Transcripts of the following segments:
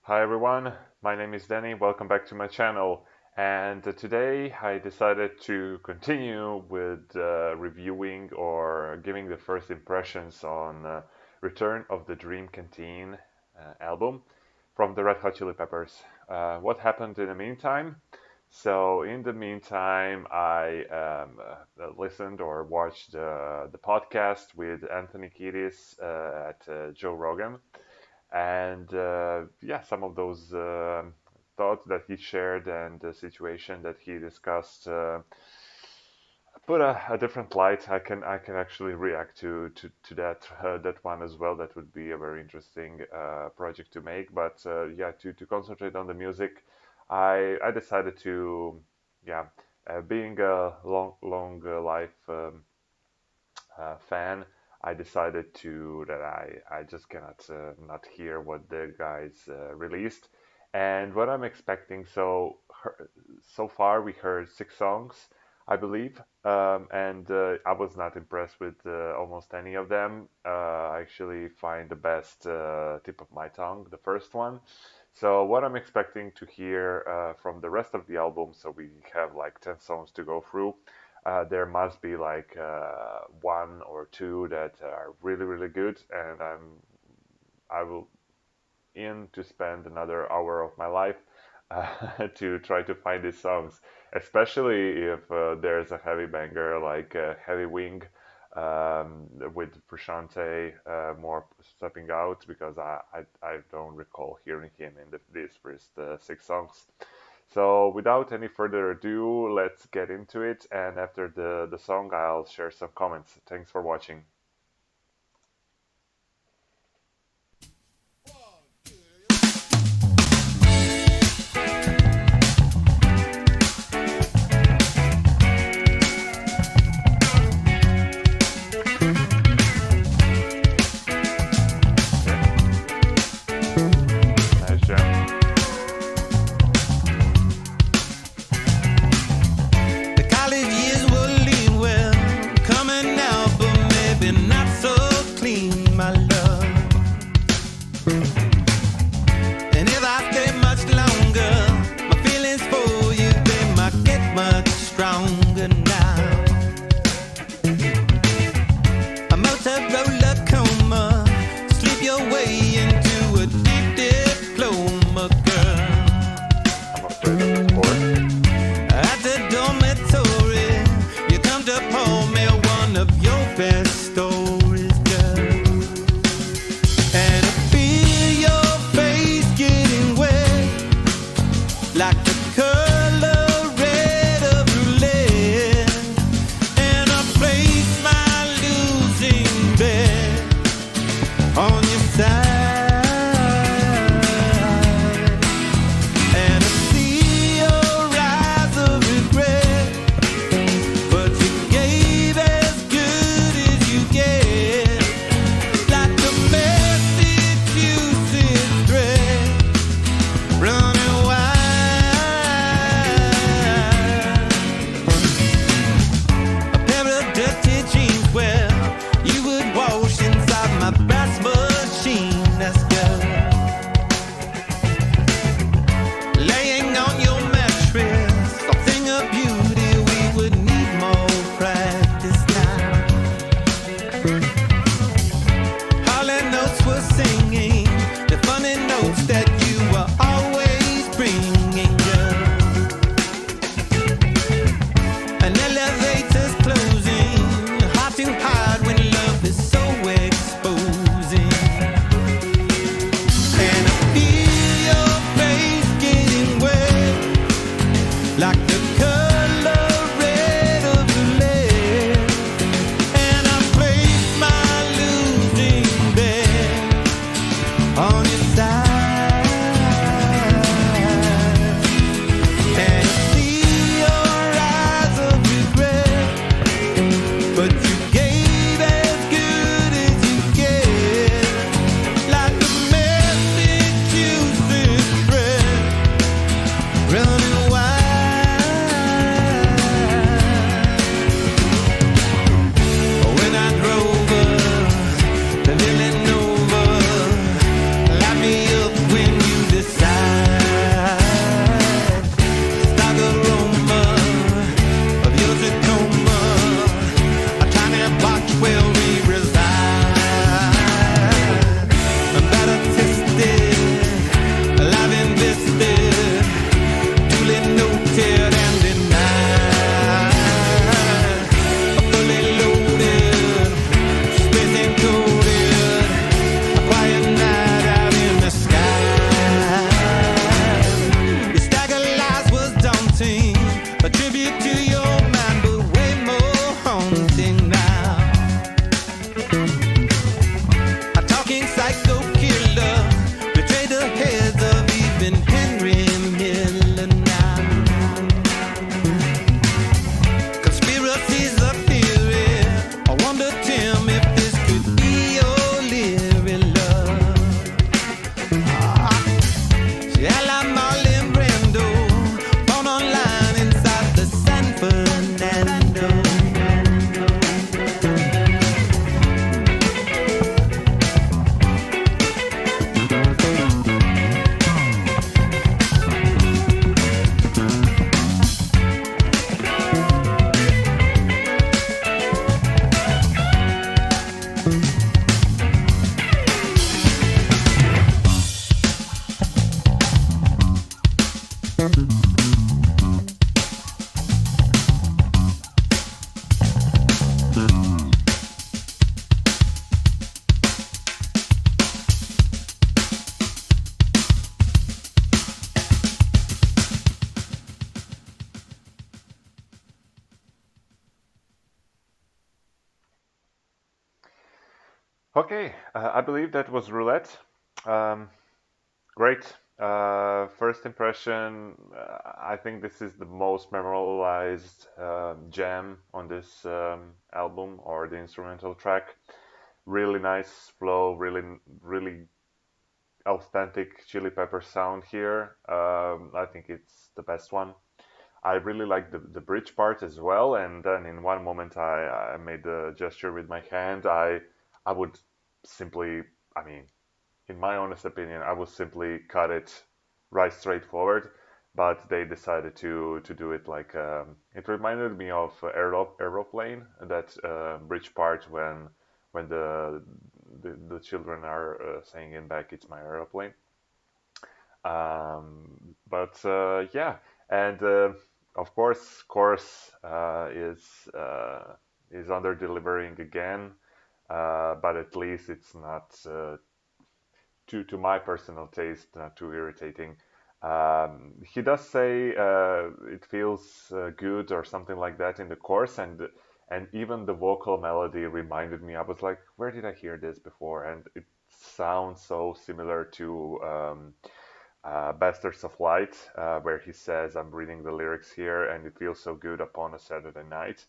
Hi everyone, my name is Danny. Welcome back to my channel. And today I decided to continue with reviewing or giving the first impressions on Return of the Dream Canteen album from the Red Hot Chili Peppers. What happened in the meantime? So in the meantime, I listened or watched the podcast with Anthony Kiedis at Joe Rogan, and yeah, some of those thoughts that he shared and the situation that he discussed put a different light. I can actually react to that one as well. That would be a very interesting project to make. But yeah, to concentrate on the music, I decided to yeah, being a long life fan, I decided to that I just cannot not hear what the guys released and what I'm expecting. So far we heard 6 songs, I believe, and I was not impressed with almost any of them. I actually find the best tip of my tongue, the first one. So what I'm expecting to hear from the rest of the album, so we have like 10 songs to go through. There must be like one or two that are really good, and I will in to spend another hour of my life to try to find these songs, especially if there's a heavy banger like Heavy Wing with Prashante more stepping out because I don't recall hearing him in these first 6 songs. So without any further ado, let's get into it. And after the song, I'll share some comments. Thanks for watching. Nice jam. The college years will lead well, coming out, but maybe not so clean, my love. And if I stay much longer, my feelings for you, they might get much stronger now. A Motorola coma, sleep your way into a deep diploma, girl. I'm afraid of the chord. At the dormitory, you come to pour me one of your best stories, girl. And I feel your face getting wet, like the color red of roulette. And I place my losing bet on your side. And I see your eyes of regret, but you gave as good as you get, like the Massachusetts thread running wild. A pair of dirty jeans, well, you would wash inside my brass machine. That's good. Laying on your mattress, something of beauty, we would need more practice now. Holly notes were singing, the funny notes that you were always bringing, girl. An elevator's closing, hard to hide when love is so exposing. And I feel your face getting wet, like the color red of roulette. And I place my losing bet on your side. And I see your eyes of regret, but you gave as good as you get, like the Massachusetts thread running wild. When I drove her to Villanova, light me Okay, I believe that was Roulette. Um, Great. First impression, I think this is the most memorialized jam on this album or the instrumental track. Really nice flow, really authentic Chili Pepper sound here. I think it's the best one. I really like the bridge part as well. And then in one moment, I made a gesture with my hand. I would simply, I mean, in my honest opinion, I would simply cut it right straight forward, but they decided to do it like it reminded me of aeroplane, that bridge part when the children are saying in back, "It's my aeroplane." But yeah, and of course, is under delivering again, but at least it's not to my personal taste, not too irritating. He does say it feels good or something like that in the chorus, and even the vocal melody reminded me. I was like, where did I hear this before? And it sounds so similar to Bastards of Light, where he says, "I'm reading the lyrics here, and it feels so good upon a Saturday night."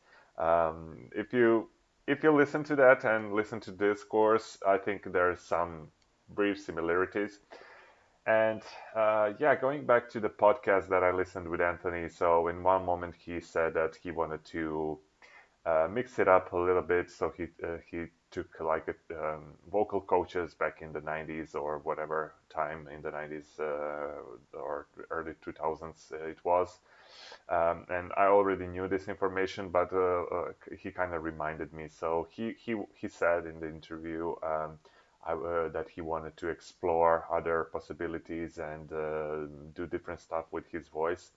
If you listen to that and listen to this course, I think there's some brief similarities. And yeah, going back to the podcast that I listened with Anthony, so in one moment he said that he wanted to mix it up a little bit. So he took like vocal coaches back in the 90s or whatever time in the 90s or early 2000s it was. And I already knew this information, but he kind of reminded me. So he said in the interview that he wanted to explore other possibilities and do different stuff with his voice,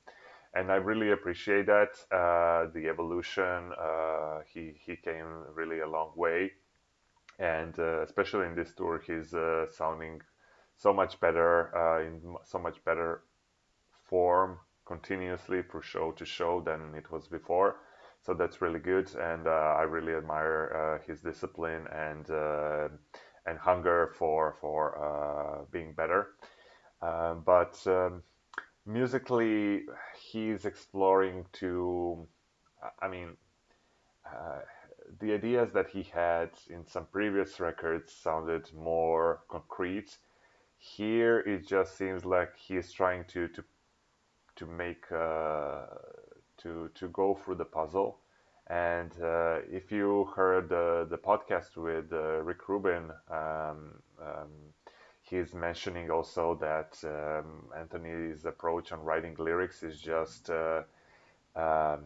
and I really appreciate that. The evolution, he came really a long way, and especially in this tour, he's sounding so much better, in so much better form continuously from show to show than it was before. So that's really good, and I really admire his discipline and hunger for being better. But musically, he's exploring to, I mean, uh, the ideas that he had in some previous records sounded more concrete. Here, it just seems like he's trying to make to go through the puzzle. And if you heard the podcast with Rick Rubin, he's mentioning also that Anthony's approach on writing lyrics is just um,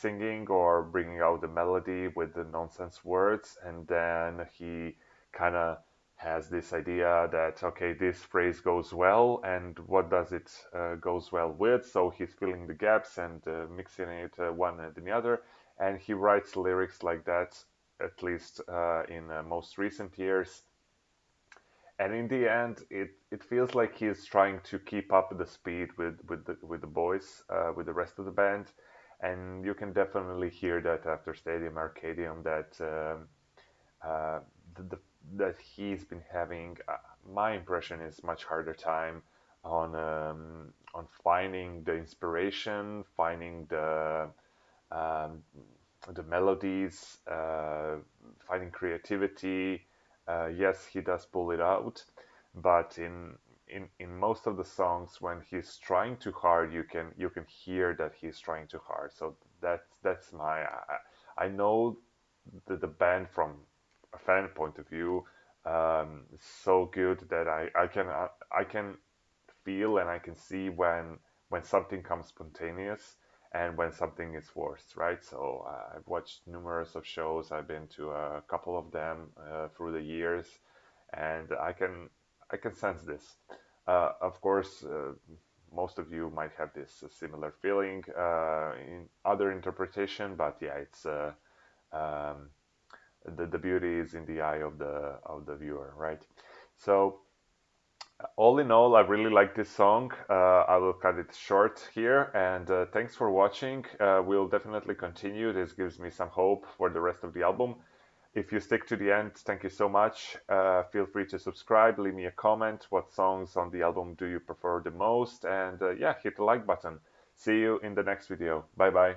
singing or bringing out the melody with the nonsense words, and then he kind of has this idea that okay, this phrase goes well, and what does it goes well with? So he's filling the gaps and mixing it one and the other, and he writes lyrics like that at least in most recent years. And in the end, it feels like he's trying to keep up the speed with the boys, with the rest of the band, and you can definitely hear that after Stadium Arcadium that uh, the, that he's been having. My impression is much harder time on finding the inspiration, finding um, the melodies, finding creativity. Yes, he does pull it out, but in most of the songs, when he's trying too hard, you can hear that he's trying too hard. So that's my I know the band from a fan point of view so good that I can feel and I can see when something comes spontaneous and when something is forced, right? So I've watched numerous of shows. I've been to a couple of them through the years, and I can sense this. Of course, most of you might have this similar feeling in other interpretation, but yeah, it's um, the beauty is in the eye of the viewer, right? So all in all, I really like this song. I will cut it short here, and thanks for watching. We'll definitely continue. This gives me some hope for the rest of the album. If you stick to the end, thank you so much. Feel free to subscribe, leave me a comment. What songs on the album do you prefer the most? And yeah, hit the like button. See you in the next video. Bye bye.